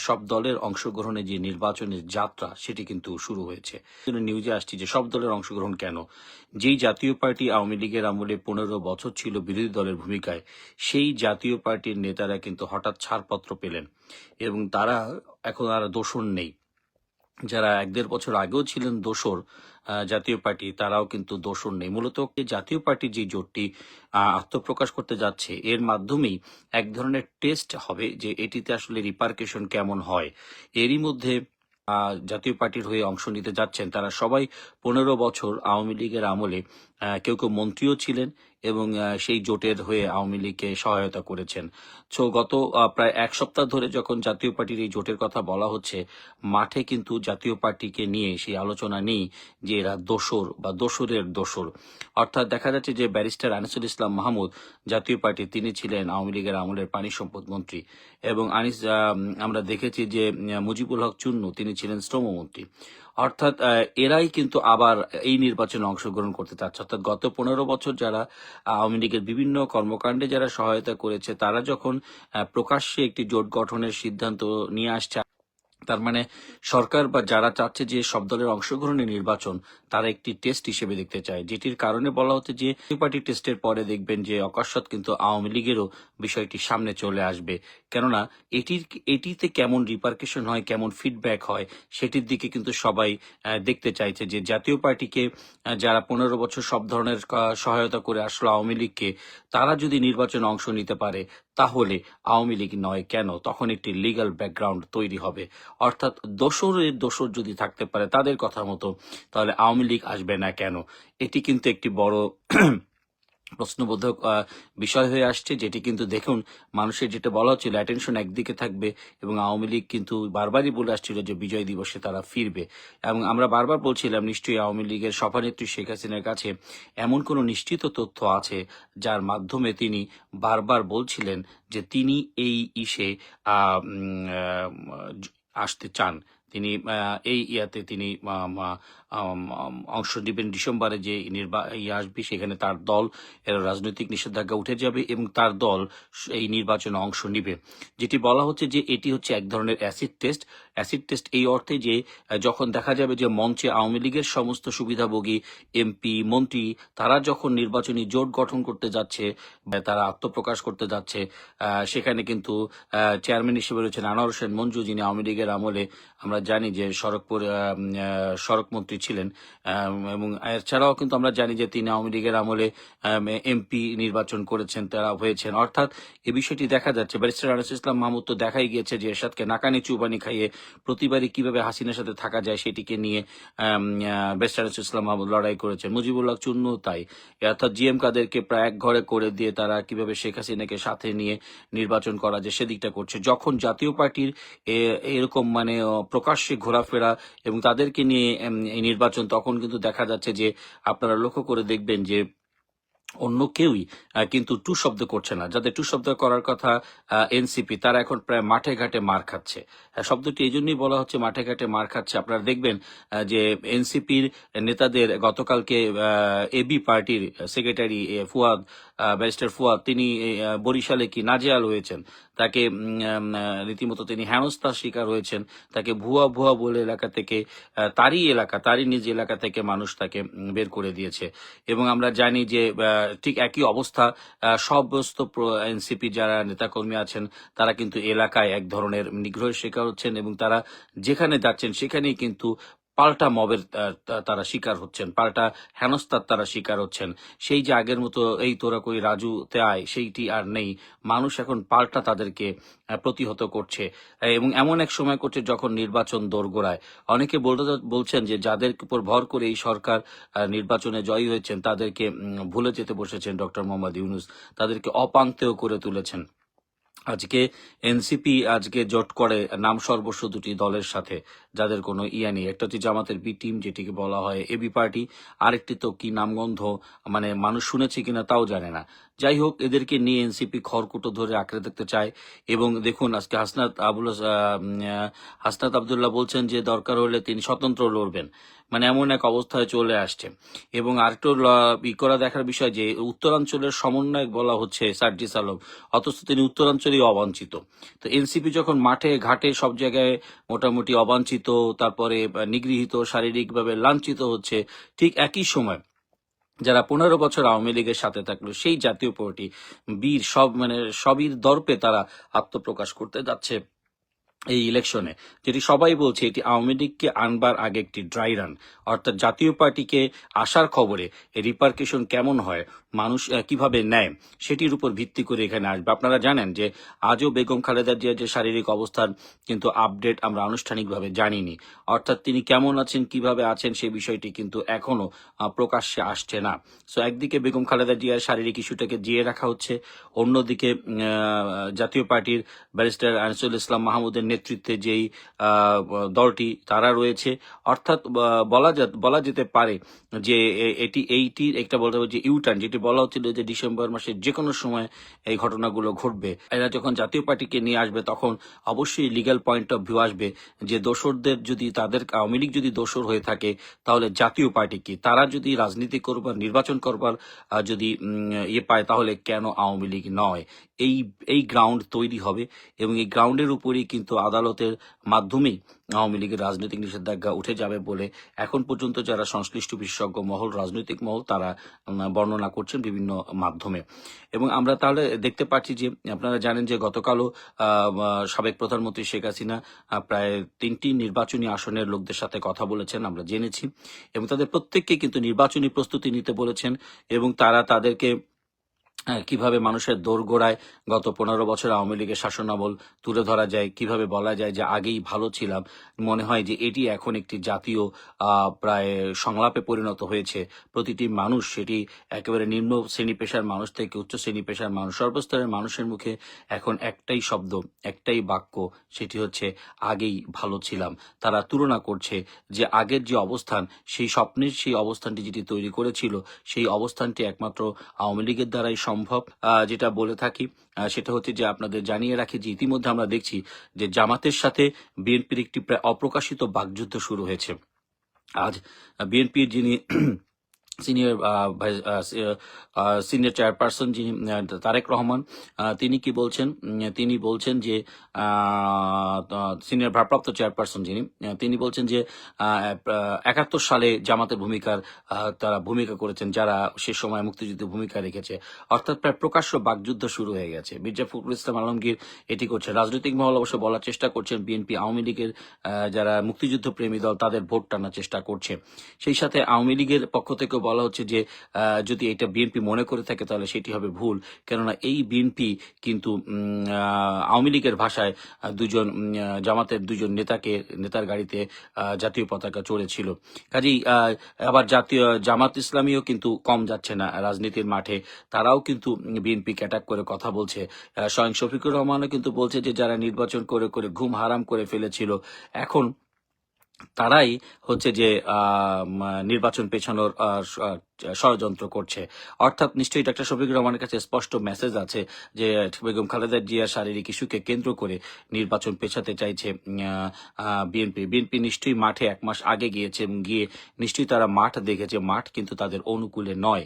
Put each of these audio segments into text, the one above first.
সব দলের অংশগ্রহণে যে নির্বাচনের যাত্রা সেটি কিন্তু শুরু হয়েছে। নিউজে আসছে যে সব দলের অংশগ্রহণ কেন, যেই জাতীয় পার্টি আওয়ামী লীগের আমলে 15 বছর ছিল বিরোধী দলের ভূমিকায়, সেই জাতীয় পার্টির নেতারা কিন্তু হঠাৎ ছাড়পত্র পেলেন এবং তারা এখন আর দোষর নেই। যারা 1-1.5 বছর আগেও ছিলেন দোসর জাতীয় পার্টি, তারাও কিন্তু দোসর নেই। মূলত জাতীয় পার্টির যে জোটটি আত্মপ্রকাশ করতে যাচ্ছে, এর মাধ্যমেই এক ধরনের টেস্ট হবে যে এটিতে আসলে রিপার্কেশন কেমন হয়। এরই মধ্যে জাতীয় পার্টির হয়ে অংশ নিতে যাচ্ছেন তারা সবাই 15 বছর আওয়ামী লীগের আমলে কেউ কেউ মন্ত্রীও ছিলেন এবং সেই জোটের হয়ে আওয়ামী লীগকে সহায়তা করেছেন। সো গত প্রায় এক সপ্তাহ ধরে যখন জাতীয় পার্টির এই জোটের কথা বলা হচ্ছে, মাঠে কিন্তু জাতীয় পার্টিকে নিয়ে সেই আলোচনা নেই যে এরা দোসর বা দোসরের দোসর। অর্থাৎ দেখা যাচ্ছে যে ব্যারিস্টার আনিসুল ইসলাম মাহমুদ জাতীয় পার্টি, তিনি ছিলেন আওয়ামী লীগের আমলের পানি সম্পদ মন্ত্রী এবং আমরা দেখেছি যে মুজিবুল হক চুন্নু, তিনি ছিলেন শ্রমমন্ত্রী। অর্থাৎ এরাই কিন্তু আবার এই নির্বাচনে অংশগ্রহণ করতে চাচ্ছে। অর্থাৎ গত 15 বছর যারা আওয়ামী লীগের বিভিন্ন কর্মকাণ্ডে যারা সহায়তা করেছে, তারা যখন প্রকাশ্যে একটি জোট গঠনের সিদ্ধান্ত নিয়ে আসছে, তার মানে সরকার বা যারা চাচ্ছে যে সব দলের অংশগ্রহণে নির্বাচন, তারা একটি টেস্ট হিসেবে দেখতে চায়, যেটির কারণে বলা হচ্ছে যে পার্টি টেস্টের পরে দেখবেন যে অকস্মাৎ কিন্তু আওয়ামী লীগেরও বিষয়টি সামনে চলে আসবে। কেননা এটিতে কেমন রিপার্কেশন হয়, কেমন ফিডব্যাক হয়, সেটির দিকে কিন্তু সবাই দেখতে চাইছে যে জাতীয় পার্টিকে যারা 15 বছর সব ধরনের সহায়তা করে আসলো আওয়ামী লীগকে, তারা যদি নির্বাচনে অংশ নিতে পারে, তাহলে আওয়ামী লীগ নয় কেন, তখন একটি লিগ্যাল ব্যাকগ্রাউন্ড তৈরি হবে। অর্থাৎ দোসরের দোসর যদি থাকতে পারে তাদের কথা মতো, তাহলে আওয়ামী লীগ আসবে না কেন? এটি কিন্তু একটি বড় প্রশ্নবোধক বিষয় হয়ে আসছে, যেটি কিন্তু দেখুন মানুষের যেটা বলা হচ্ছিল অ্যাটেনশন একদিকে থাকবে এবং আওয়ামী লীগ কিন্তু বারবারই বলে আসছিল যে বিজয় দিবসে তারা ফিরবে এবং আমরা বারবার বলছিলাম নিশ্চয়ই আওয়ামী লীগের সভানেত্রী শেখ হাসিনার কাছে এমন কোনো নিশ্চিত তথ্য আছে যার মাধ্যমে তিনি বারবার বলছিলেন যে তিনি এই ইসে আসতে চান, তিনি এই ইয়াতে তিনি অংশ নেবেন। ডিসেম্বরে যে আসবে, সেখানে তার দল এর রাজনৈতিক নিষেধাজ্ঞা উঠে যাবে এবং তার দল এই নির্বাচনে অংশ নিবে। যেটি বলা হচ্ছে যে এটি হচ্ছে এক ধরনের অ্যাসিড টেস্ট। অ্যাসিড টেস্ট এই অর্থে যে যখন দেখা যাবে যে মঞ্চে আওয়ামী লীগের সমস্ত সুবিধাভোগী এমপি মন্ত্রী, তারা যখন নির্বাচনী জোট গঠন করতে যাচ্ছে, তারা আত্মপ্রকাশ করতে যাচ্ছে, সেখানে কিন্তু চেয়ারম্যান হিসেবে রয়েছেন আনোয়ার হোসেন মঞ্জু, যিনি আওয়ামী লীগের আমলে আমরা জানি যে সড়ক মন্ত্রী ছিলেন এবং এছাড়াও কিন্তু আমরা জানি যে তিনি আওয়ামী লীগের আমলে এমপি নির্বাচন করেছেন, তারা হয়েছেন। অর্থাৎ এই বিষয়টি দেখা যাচ্ছে ব্যারিস্টার আনিসুল ইসলাম মাহমুদ তো দেখাই গিয়েছে যে এরশাদকে নাকানি চুবানি খাইয়ে প্রতিবারই কিভাবে হাসিনার সাথে থাকা যায় সেটিকে নিয়ে ব্যারিস্টার আনিসুল ইসলাম মাহমুদ লড়াই করেছেন। মুজিবুল্লাহ চুন্নু তাই। অর্থাৎ জিএম কাদেরকে প্রায় এক ঘরে করে দিয়ে তারা কিভাবে শেখ হাসিনাকে সাথে নিয়ে নির্বাচন করা যায় সেদিকটা করছে। যখন জাতীয় পার্টির এরকম মানে প্রকাশ্যে ঘোরাফেরা এবং তাদেরকে নিয়ে এই নির্বাচন, তখন কিন্তু দেখা যাচ্ছে যে আপনারা লক্ষ্য করে দেখবেন যে অন্য কেউই কিন্তু টু শব্দ করছে না। যাদের টু শব্দ করার কথা এনসিপি, তারা এখন প্রায় মাঠে ঘাটে মার খাচ্ছে। শব্দটি এই জন্যই বলা হচ্ছে মাঠে ঘাটে মার খাচ্ছে। আপনারা দেখবেন যে এনসিপির নেতাদের গতকালকে এবি পার্টির সেক্রেটারি ফুয়াদ, ব্যারিস্টার ফুয়াদ, তিনি বরিশালে কি নাজেহাল হয়েছেন, তাকে রীতিমতো তিনি হেনস্থার শিকার হয়েছেন। তাকে ভুয়া ভুয়া বলে এলাকা থেকে, তারই নিজ এলাকা থেকে মানুষ তাকে বের করে দিয়েছে এবং আমরা জানি যে ঠিক একই অবস্থা সমস্ত এনসিপি যারা নেতাকর্মী আছেন, তারা কিন্তু এলাকায় এক ধরনের নিগ্রহের শিকার হচ্ছেন এবং তারা যেখানে যাচ্ছেন সেখানেই কিন্তু পাল্টা মবের তারা শিকার হচ্ছেন, পাল্টা হেনস্থার তারা শিকার হচ্ছেন। সেই যে আগের মতো এই তোরা কই রাজুতে আয়, সেইটি আর নেই। মানুষ এখন পাল্টা তাদেরকে প্রতিহত করছে এবং এমন এক সময় করছে যখন নির্বাচন দোরগোড়ায়। অনেকে বলছেন যে যাদের উপর ভর করে এই সরকার নির্বাচনে জয়ী হয়েছেন, তাদেরকে ভুলে যেতে বসেছেন ডক্টর মোহাম্মদ ইউনূস, তাদেরকে অপাংতেয় করে তুলেছেন। আজকে এনসিপি জোট করে নাম সর্বস্ব দুটি দলের সাথে, যাদের কোনো ইয়া নেই। একটা হচ্ছে জামাতের বি টিম, যেটিকে বলা হয় এবি পার্টি, আরেকটি তো কি নামগন্ধ, মানে মানুষ শুনেছে কিনা তাও জানে না। যাই হোক, এদেরকে নিয়ে এনসিপি খড়কুটো ধরে আঁকড়ে দেখতে চায় এবং দেখুন আজকে হাসনাত আবদুল্লাহ বলছেন যে দরকার হলে তিনি স্বতন্ত্র লড়বেন। মানে এমন এক অবস্থায় চলে আসছে। এবং আরেকটু করা দেখার বিষয় যে উত্তরাঞ্চলের সমন্বয়ক বলা হচ্ছে সার্জিস আলম, অথচ তিনি উত্তরাঞ্চলেই অবাঞ্ছিত। তো এনসিপি যখন মাঠে ঘাটে সব জায়গায় মোটামুটি অবাঞ্ছিত, তারপরে নিগৃহীত, শারীরিকভাবে লাঞ্ছিত হচ্ছে, ঠিক একই সময় যারা 15 বছর আওয়ামী লীগের সাথে থাকলো সেই জাতীয় পার্টি বীর সব মানে সবই দর্পে তারা আত্মপ্রকাশ করতে যাচ্ছে এই ইলেকশনে, যেটি সবাই বলছে এটি আওয়ামী লীগকে আনবার আগে একটি ড্রাই রান। অর্থাৎ জাতীয় পার্টিকে আসার খবরে রিপার্কেশন কেমন হয়, মানুষ কিভাবে নেয়, সেটির উপর ভিত্তি করে এখানে আসবে। আপনারা জানেন যে আজও বেগম খালেদা জিয়ার যে শারীরিক অবস্থান কিন্তু আপডেট আমরা আনুষ্ঠানিকভাবে জানিনি। অর্থাৎ তিনি কেমন আছেন, কিভাবে আছেন, সেই বিষয়টি কিন্তু এখনো প্রকাশ্যে আসছে না। সো একদিকে বেগম খালেদা জিয়ার শারীরিক ইস্যুটাকে জিয়ে রাখা হচ্ছে, অন্যদিকে জাতীয় পার্টির ব্যারিস্টার আনিসুল ইসলাম মাহমুদের নেতৃত্বে যেই দলটি তারা রয়েছে। অর্থাৎ বলা যেতে পারে যে এইটির একটা বলতে হবে যে ইউটার্ন, যেটি বলা হচ্ছিল যে ডিসেম্বর মাসে যে কোনো সময় এই ঘটনাগুলো ঘটবে। এরা যখন জাতীয় পার্টিকে নিয়ে আসবে তখন অবশ্যই লিগ্যাল পয়েন্ট অফ ভিউ আসবে যে দোসরদের যদি তাদের আওয়ামী লীগ যদি দোসর হয়ে থাকে তাহলে জাতীয় পার্টি কি, তারা যদি রাজনীতি করবার নির্বাচন করবার যদি পায় তাহলে কেন আওয়ামী লীগ নয়। এই এই গ্রাউন্ড তৈরি হবে এবং এই গ্রাউন্ডের উপরেই কিন্তু আদালতের মাধ্যমেই আওয়ামী লীগের রাজনৈতিক নিষেধাজ্ঞা উঠে যাবে বলে এখন পর্যন্ত যারা সংশ্লিষ্ট বিশেষজ্ঞ মহল, রাজনৈতিক মহল, তারা বর্ণনা করছেন বিভিন্ন মাধ্যমে। এবং আমরা তাহলে দেখতে পাচ্ছি যে আপনারা জানেন যে গতকালও সাবেক প্রধানমন্ত্রী শেখ হাসিনা প্রায় 3টি নির্বাচনী আসনের লোকদের সাথে কথা বলেছেন, আমরা জেনেছি, এবং তাদের প্রত্যেককে কিন্তু নির্বাচনী প্রস্তুতি নিতে বলেছেন এবং তারা তাদেরকে কিভাবে মানুষের দোরগোড়ায় গত 15 বছর আওয়ামী লীগের শাসনামল তুলে ধরা যায়, কিভাবে বলা যায় যে আগেই ভালো ছিলাম। মনে হয় যে এটি এখন একটি জাতীয় প্রায় সংলাপে পরিণত হয়েছে। প্রতিটি মানুষ, সেটি একেবারে নিম্ন শ্রেণী পেশার মানুষ থেকে উচ্চ শ্রেণী পেশার মানুষ, সর্বস্তরের মানুষের মুখে এখন একটাই শব্দ, একটাই বাক্য, সেটি হচ্ছে আগেই ভালো ছিলাম। তারা তুলনা করছে যে আগের যে অবস্থান, সেই স্বপ্নের সেই অবস্থানটি যেটি তৈরি করেছিল, সেই অবস্থানটি একমাত্র আওয়ামী লীগের দ্বারাই সম্ভব। যেটা বলে থাকি সেটা হচ্ছে যে আপনাদের জানিয়ে রাখি যে ইতিমধ্যে আমরা দেখছি যে জামাতের সাথে বিএনপির একটি প্রায় অপ্রকাশিত বাকযুদ্ধ শুরু হয়েছে। আজ বিএনপির যিনি সিনিয়র সিনিয়র চেয়ারপারসন যিনি তারেক রহমান, তিনি কি বলছেন, তিনি বলছেন যে সিনিয়র ভারপ্রাপ্ত চেয়ারপারসন যিনি, তিনি বলছেন যে 71 সালে জামাতের তারা ভূমিকা করেছেন, যারা সে সময় মুক্তিযুদ্ধে ভূমিকা রেখেছে। অর্থাৎ প্রায় প্রকাশ্য বাকযুদ্ধ শুরু হয়ে গেছে। মির্জা ফখরুল ইসলাম আলমগীর এটি করছে। রাজনৈতিক মহল অবশ্য বলার চেষ্টা করছেন বিএনপি আওয়ামী লীগের যারা মুক্তিযুদ্ধ প্রেমী দল তাদের ভোট টানার চেষ্টা করছে। সেই সাথে আওয়ামী লীগের পক্ষ থেকে বলা হচ্ছে যে যদি এটা বিএনপি মনে করে থাকে তাহলে সেটি হবে ভুল, কেননা এই বিএনপি কিন্তু আওয়ামী লীগের ভাষায় জামাতের দুজন নেতার গাড়িতে জাতীয় পতাকা চড়েছিল। কাজেই আবার জামাত ইসলামীও কিন্তু কম যাচ্ছে না রাজনীতির মাঠে, তারাও কিন্তু বিএনপিকে অ্যাটাক করে কথা বলছে। স্বয়ং শফিকুর রহমানও কিন্তু বলছে যে যারা নির্বাচন করে করে ঘুম হারাম করে ফেলেছিল, এখন তারাই হচ্ছে যে নির্বাচন পেছানোর ষড়যন্ত্র করছে। অর্থাৎ নিশ্চয়ই ডক্টর শফিকুর রহমানের কাছে স্পষ্ট মেসেজ আছে যে বেগম খালেদা জিয়ার শারীরিক ইস্যুকে কেন্দ্র করে নির্বাচন পেছাতে চাইছে বিএনপি নিশ্চয়ই মাঠে 1 মাস আগে গিয়েছে এবং গিয়ে নিশ্চয়ই তারা মাঠ দেখেছে, মাঠ কিন্তু তাদের অনুকূলে নয়।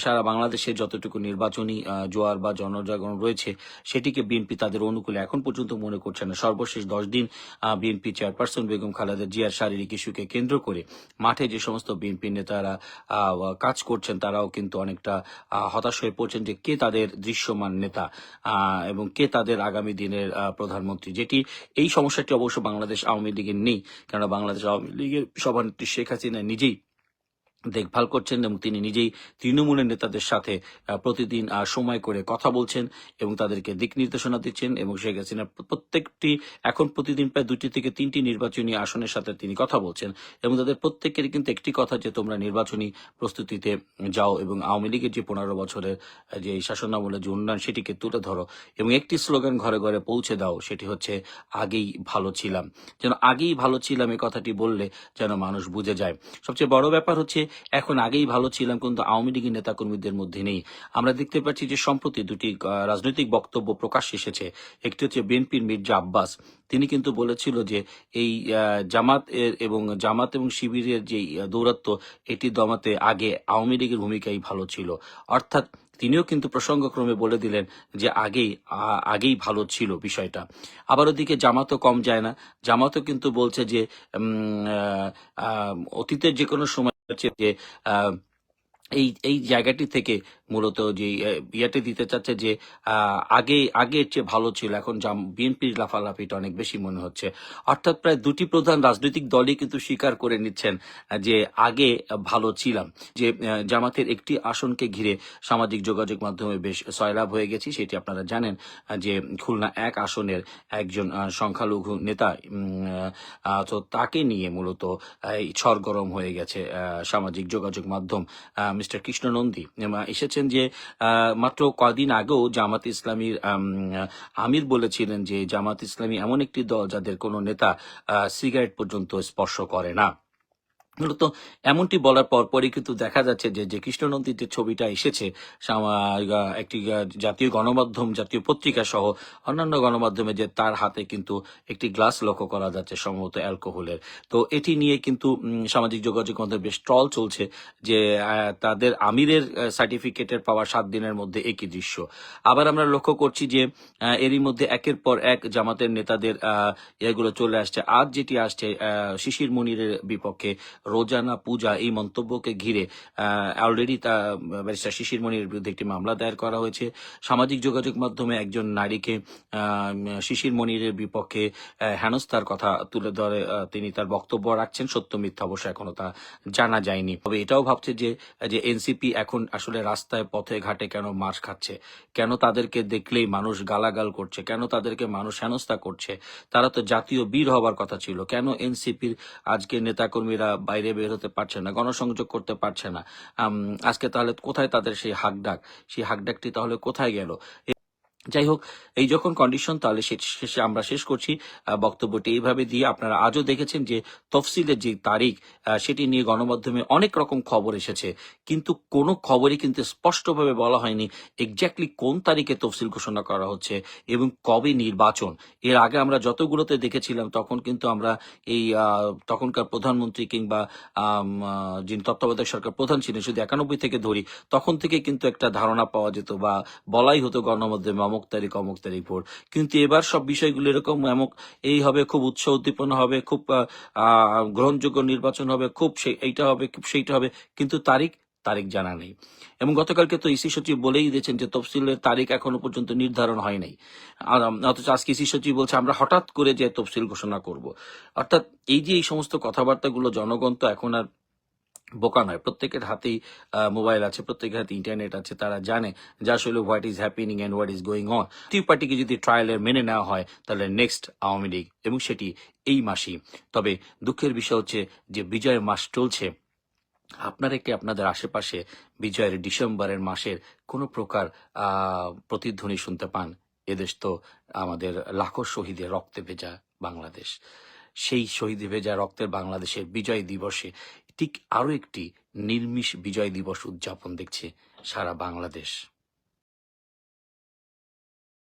সারা বাংলাদেশে যতটুকু নির্বাচনী জোয়ার বা জনজাগরণ রয়েছে সেটিকে বিএনপি তাদের অনুকূলে এখন পর্যন্ত মনে করছে না। সর্বশেষ 10 দিন বিএনপি চেয়ারপারসন বেগম খালেদা জিয়ার শারীরিক ইস্যুকে কেন্দ্র করে মাঠে যে সমস্ত বিএনপি নেতারা কাজ করছেন তারাও কিন্তু অনেকটা হতাশ হয়ে পড়ছেন যে কে তাদের দৃশ্যমান নেতা এবং কে তাদের আগামী দিনের প্রধানমন্ত্রী। যেটি এই সমস্যাটি অবশ্য বাংলাদেশ আওয়ামী লীগের নেই, কেননা বাংলাদেশ আওয়ামী লীগের সভানেত্রী শেখ হাসিনা নিজেই দেখভাল করছেন এবং তিনি নিজেই তৃণমূলের নেতাদের সাথে প্রতিদিন সময় করে কথা বলছেন এবং তাদেরকে দিক নির্দেশনা দিচ্ছেন এবং শেখ হাসিনা এখন প্রতিদিন প্রায় 2টি থেকে 3টি নির্বাচনী আসনের সাথে তিনি কথা বলছেন এবং তাদের প্রত্যেকেরই কিন্তু একটি কথা যে তোমরা নির্বাচনী প্রস্তুতিতে যাও এবং আওয়ামী লীগের যে 15 বছরের যে শাসনামলের যে উন্নয়ন সেটিকে তুলে ধরো এবং একটি স্লোগান ঘরে ঘরে পৌঁছে দাও, সেটি হচ্ছে আগেই ভালো ছিলাম। যেন আগেই ভালো ছিলাম এই কথাটি বললে যেন মানুষ বুঝে যায়। সবচেয়ে বড় ব্যাপার হচ্ছে এখন আগেই ভালো ছিলাম কিন্তু আওয়ামী লীগের নেতাকর্মীদের মধ্যে নেই। আমরা দেখতে পাচ্ছি যে সম্প্রতি দুটি রাজনৈতিক বক্তব্য প্রকাশ্যে এসেছে। একটি হচ্ছে বিএনপির মির্জা আব্বাস, তিনি কিন্তু বলেছিল যে এই জামাত এবং শিবিরের যে দৌরাত্ম্য, এটি দমাতে আগে আওয়ামী লীগের ভূমিকাই ভালো ছিল। অর্থাৎ তিনিও কিন্তু প্রসঙ্গক্রমে বলে দিলেন যে আগেই ভালো ছিল বিষয়টা। আবার ওদিকে জামাতও কম যায় না, জামাতও কিন্তু বলছে যে অতীতের যে কোনো সময় হচ্ছে যে আহ, এই এই জায়গাটি থেকে মূলত যে ইয়েতে দিতে চাচ্ছে যে আগের চেয়ে ভালো ছিল, এখন বিএনপির লাফালাফিটা অনেক বেশি মনে হচ্ছে। অর্থাৎ প্রায় দুটি প্রধান রাজনৈতিক দলই কিন্তু স্বীকার করে নিচ্ছেন যে আগে ভালো ছিলাম। যে জামাতের একটি আসনকে ঘিরে সামাজিক যোগাযোগ মাধ্যমে বেশ সয়লাভ হয়ে গেছি, সেটি আপনারা জানেন যে খুলনা 1 আসনের একজন সংখ্যালঘু নেতা, তো তাকে নিয়ে মূলত এই সরগরম হয়ে গেছে সামাজিক যোগাযোগ মাধ্যম। মিস্টার কৃষ্ণ নন্দী এসেছেন যে মাত্র কদিন আগেও জামাত ইসলামীর আমির বলেছিলেন যে জামাত ইসলামী এমন একটি দল যাদের কোনো নেতা সিগারেট পর্যন্ত স্পর্শ করে না। মূলত এমনটি বলার পরপরই কিন্তু দেখা যাচ্ছে যে কৃষ্ণনন্দীর যে ছবিটা এসেছে একটি জাতীয় গণমাধ্যম, জাতীয় পত্রিকা সহ অন্যান্য গণমাধ্যমে, যে তার হাতে কিন্তু একটি গ্লাস লক্ষ্য করা যাচ্ছে সম্ভবত অ্যালকোহলের। তো এটি নিয়ে কিন্তু সামাজিক যোগাযোগ মাধ্যমে বেশ ট্রল চলছে যে তাদের আমিরের সার্টিফিকেটের পাওয়া 7 দিনের মধ্যে একই দৃশ্য। আবার আমরা লক্ষ্য করছি যে এরই মধ্যে একের পর এক জামাতের নেতাদের এগুলো চলে আসছে। আজ যেটি আসছে শিশির মনিরের বিপক্ষে রোজানা পূজা, এই মন্তব্যকে ঘিরে অলরেডি ব্যারিস্টার শিশির মনিরের বিরুদ্ধে একটি মামলা দায়ের করা হয়েছে। সামাজিক যোগাযোগ মাধ্যমে একজন নারীকে শিশির মনিরের বিপক্ষে হেনস্থার কথা তুলে ধরে তিনি তার বক্তব্য রাখছেন। সত্য মিথ্যা অবশ্য এখনো তা জানা যায়নি। তবে এটাও ভাবছে যে এনসিপি এখন আসলে রাস্তায় পথে ঘাটে কেন মার খাচ্ছে, কেন তাদেরকে দেখলেই মানুষ গালাগাল করছে, কেন তাদেরকে মানুষ হেনস্থা করছে। তারা তো জাতীয় বীর হবার কথা ছিল, কেন এনসিপির আজকে নেতাকর্মীরা বাইরে বের হতে পারছে না, গণসংযোগ করতে পারছে না? আজকে তাহলে কোথায় তাদের সেই হাকডাকটি তাহলে কোথায় গেল? যাই হোক, এই যখন কন্ডিশন, তাহলে শেষে আমরা শেষ করছি বক্তব্যটি এইভাবে দিয়ে। আপনারা আজও দেখেছেন যে তফসিলের যে তারিখ, সেটি নিয়ে গণমাধ্যমে অনেক রকম খবর এসেছে, কিন্তু কোনো খবরই কিন্তু স্পষ্টভাবে বলা হয়নি এক্স্যাক্টলি কোন তারিখে তফসিল ঘোষণা করা হচ্ছে এবং কবে নির্বাচন। এর আগে আমরা যতগুলোতে দেখেছিলাম তখন কিন্তু আমরা এই তখনকার প্রধানমন্ত্রী কিংবা যিনি তত্ত্বাবধায়ক সরকার প্রধান ছিলেন, শুধু 91 থেকে ধরি, তখন থেকে কিন্তু একটা ধারণা পাওয়া যেত বা বলাই হতো গণমাধ্যমে অমুক তারিখ ভোর। কিন্তু এবার সব বিষয়গুলো এরকম এই হবে, খুব উৎসাহ উদ্দীপনা হবে, খুব গ্রহণযোগ্য নির্বাচন হবে, খুব এইটা হবে, খুব সেইটা হবে, কিন্তু তারিখ জানা নেই। এবং গতকালকে তো ইসি সচিব বলেই দিয়েছেন যে তফসিলের তারিখ এখনো পর্যন্ত নির্ধারণ হয় নাই। অথচ আজকে ইসি সচিব বলছে আমরা হঠাৎ করে যে তফসিল ঘোষণা করব। অর্থাৎ এই যে এই সমস্ত কথাবার্তাগুলো, জনগণ তো এখন আর বোকা নয়, প্রত্যেকের হাতেই মোবাইল আছে, প্রত্যেকের হাতে ইন্টারনেট আছে, তারা জানে যে আসলে what is happening and what is going on. টি পার্টিকে যদি ট্রায়ালের মেনে নেওয়া হয় তাহলে নেক্সট আওয়ামী লীগ, এবং সেটি এই মাসেই। তবে দুঃখের বিষয় হচ্ছে যে বিজয়ের মাস চলছে, আপনারা কি আপনাদের আশেপাশে বিজয়ের ডিসেম্বরের মাসের কোনো প্রকার প্রতিধ্বনি শুনতে পান? এদেশ তো আমাদের লাখো শহীদের রক্তে ভেজা বাংলাদেশ। সেই শহীদে ভেজা রক্তের বাংলাদেশের বিজয় দিবসে ঠিক আরো একটি নির্মিষ বিজয় দিবস উদযাপন দেখছে সারা বাংলাদেশ।